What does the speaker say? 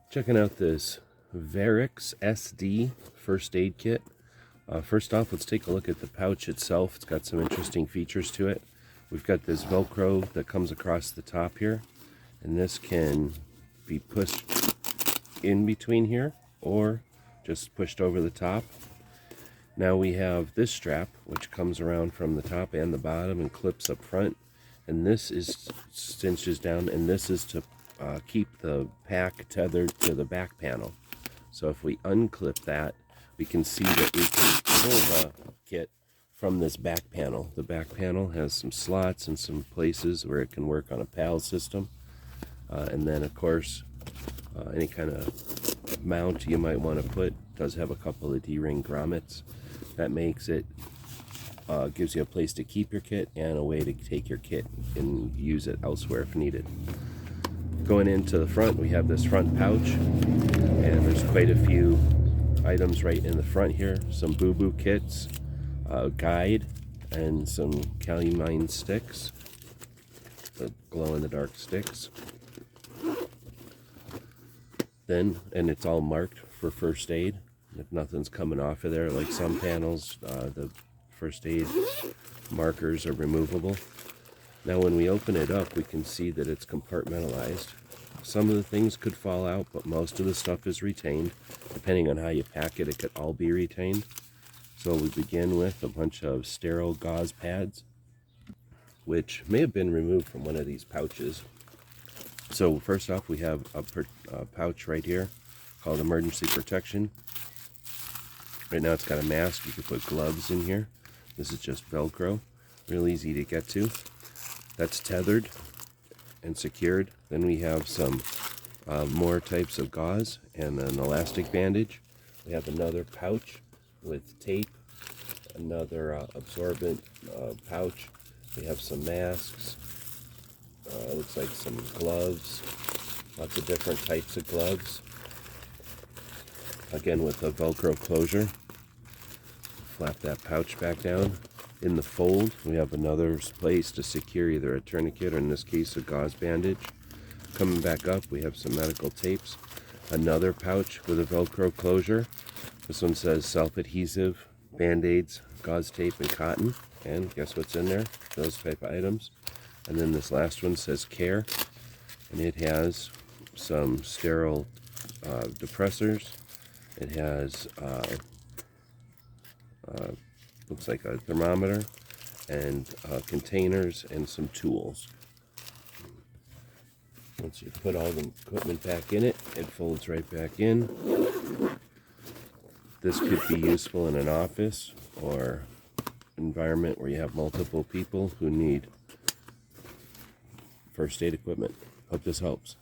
Checking out this Xerox SD first aid kit. First off, let's take a look at the pouch itself. It's got some interesting features to it. We've got this Velcro that comes across the top here, and this can be pushed in between here or just pushed over the top. Now we have this strap, which comes around from the top and the bottom and clips up front, and this is cinches down, and this is to keep the pack tethered to the back panel. So if we unclip that, we can see that we can pull the kit from this back panel. The back panel has some slots and some places where it can work on a PAL system. And then of course, any kind of mount you might want to put does have a couple of D-ring grommets. That makes it, gives you a place to keep your kit and a way to take your kit and use it elsewhere if needed. Going into the front, we have this front pouch, and there's quite a few items right in the front here. Some boo-boo kits, a guide, and some calamine sticks, the glow-in-the-dark sticks. Then, and it's all marked for first aid. If nothing's coming off of there, like some panels, the first aid markers are removable. Now when we open it up, we can see that it's compartmentalized. Some of the things could fall out, but most of the stuff is retained. Depending on how you pack it, it could all be retained. So we begin with a bunch of sterile gauze pads, which may have been removed from one of these pouches. So first off, we have a pouch right here called Emergency Protection. Right now it's got a mask. You can put gloves in here. This is just Velcro. Real easy to get to. That's tethered and secured. Then we have some more types of gauze and an elastic bandage. We have another pouch with tape, another absorbent pouch. We have some masks. Looks like some gloves. Lots of different types of gloves. Again with a Velcro closure. Flap that pouch back down. In the fold, we have another place to secure either a tourniquet or, in this case, a gauze bandage. Coming back up, we have some medical tapes. Another pouch with a Velcro closure. This one says self-adhesive, band-aids, gauze tape, and cotton. And guess what's in there? Those type of items. And then this last one says care. And it has some sterile depressors. It has looks like a thermometer and containers and some tools. Once you put all the equipment back in it, it folds right back in. This could be useful in an office or environment where you have multiple people who need first aid equipment. Hope this helps.